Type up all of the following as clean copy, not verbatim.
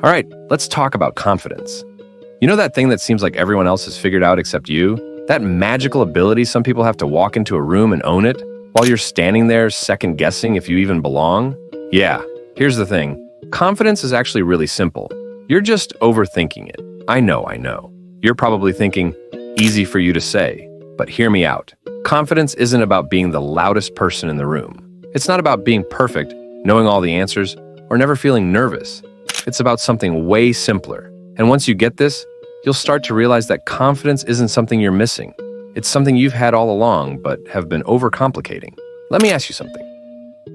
All right, let's talk about confidence. You know that thing that seems like everyone else has figured out except you? That magical ability some people have to walk into a room and own it, while you're standing there second guessing if you even belong? Yeah, here's the thing. Confidence is actually really simple. You're just overthinking it. I know. You're probably thinking, easy for you to say, but hear me out. Confidence isn't about being the loudest person in the room. It's not about being perfect, knowing all the answers, or never feeling nervous. It's about something way simpler. And once you get this, you'll start to realize that confidence isn't something you're missing. It's something you've had all along, but have been overcomplicating. Let me ask you something.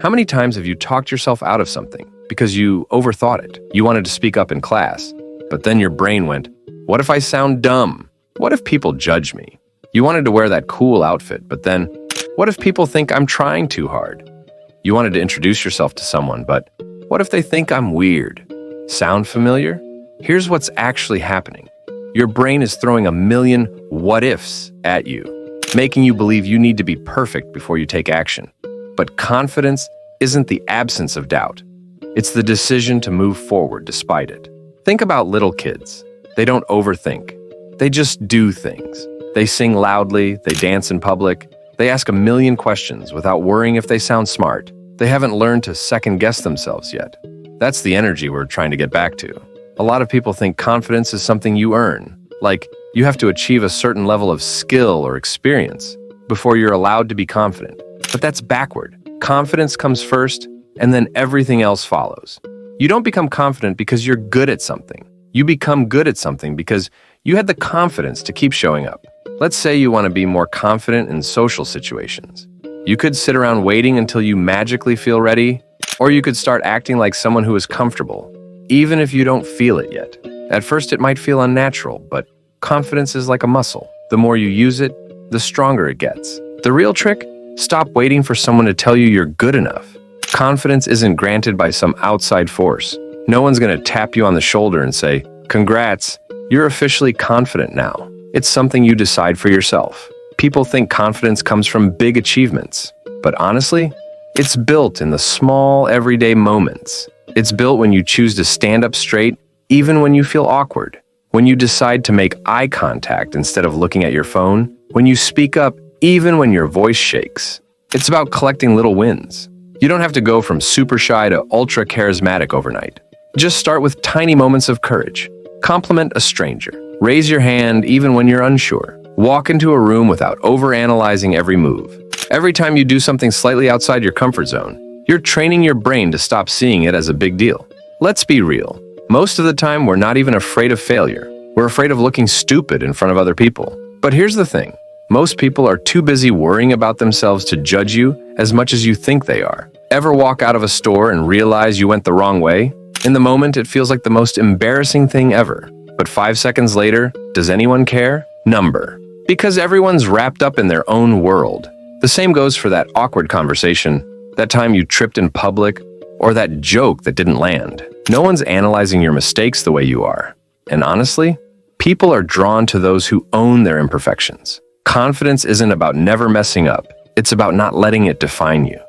How many times have you talked yourself out of something because you overthought it? You wanted to speak up in class, but then your brain went, what if I sound dumb? What if people judge me? You wanted to wear that cool outfit, but then, what if people think I'm trying too hard? You wanted to introduce yourself to someone, but what if they think I'm weird? Sound familiar? Here's what's actually happening. Your brain is throwing a million what-ifs at you, making you believe you need to be perfect before you take action. But confidence isn't the absence of doubt. It's the decision to move forward despite it. Think about little kids. They don't overthink. They just do things. They sing loudly, they dance in public, they ask a million questions without worrying if they sound smart. They haven't learned to second-guess themselves yet. That's the energy we're trying to get back to. A lot of people think confidence is something you earn, like you have to achieve a certain level of skill or experience before you're allowed to be confident. But that's backward. Confidence comes first, and then everything else follows. You don't become confident because you're good at something. You become good at something because you had the confidence to keep showing up. Let's say you want to be more confident in social situations. You could sit around waiting until you magically feel ready, or you could start acting like someone who is comfortable, even if you don't feel it yet. At first, it might feel unnatural, but confidence is like a muscle. The more you use it, the stronger it gets. The real trick? Stop waiting for someone to tell you you're good enough. Confidence isn't granted by some outside force. No one's going to tap you on the shoulder and say, "Congrats, you're officially confident now." It's something you decide for yourself. People think confidence comes from big achievements, but honestly, it's built in the small, everyday moments. It's built when you choose to stand up straight, even when you feel awkward. When you decide to make eye contact instead of looking at your phone. When you speak up, even when your voice shakes. It's about collecting little wins. You don't have to go from super shy to ultra charismatic overnight. Just start with tiny moments of courage. Compliment a stranger. Raise your hand even when you're unsure. Walk into a room without overanalyzing every move. Every time you do something slightly outside your comfort zone, you're training your brain to stop seeing it as a big deal. Let's be real. Most of the time, we're not even afraid of failure. We're afraid of looking stupid in front of other people. But here's the thing. Most people are too busy worrying about themselves to judge you as much as you think they are. Ever walk out of a store and realize you went the wrong way? In the moment, it feels like the most embarrassing thing ever. But 5 seconds later, does anyone care? Number. Because everyone's wrapped up in their own world. The same goes for that awkward conversation, that time you tripped in public, or that joke that didn't land. No one's analyzing your mistakes the way you are. And honestly, people are drawn to those who own their imperfections. Confidence isn't about never messing up. It's about not letting it define you.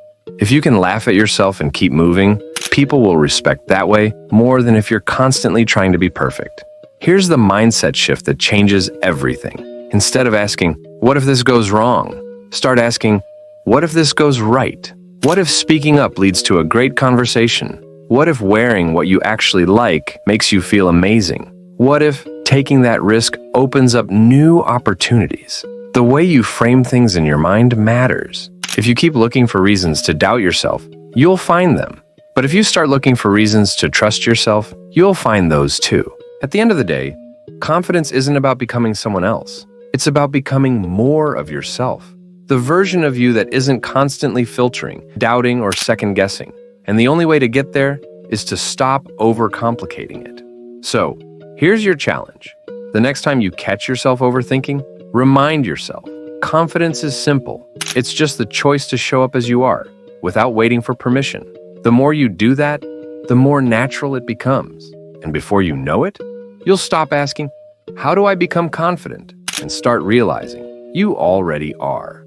If you can laugh at yourself and keep moving, people will respect that way more than if you're constantly trying to be perfect. Here's the mindset shift that changes everything. Instead of asking, what if this goes wrong? Start asking, what if this goes right? What if speaking up leads to a great conversation? What if wearing what you actually like makes you feel amazing? What if taking that risk opens up new opportunities? The way you frame things in your mind matters. If you keep looking for reasons to doubt yourself, you'll find them. But if you start looking for reasons to trust yourself, you'll find those too. At the end of the day, confidence isn't about becoming someone else. It's about becoming more of yourself. The version of you that isn't constantly filtering, doubting, or second-guessing. And the only way to get there is to stop overcomplicating it. So, here's your challenge. The next time you catch yourself overthinking, remind yourself, confidence is simple. It's just the choice to show up as you are, without waiting for permission. The more you do that, the more natural it becomes. And before you know it, you'll stop asking, how do I become confident? And start realizing you already are.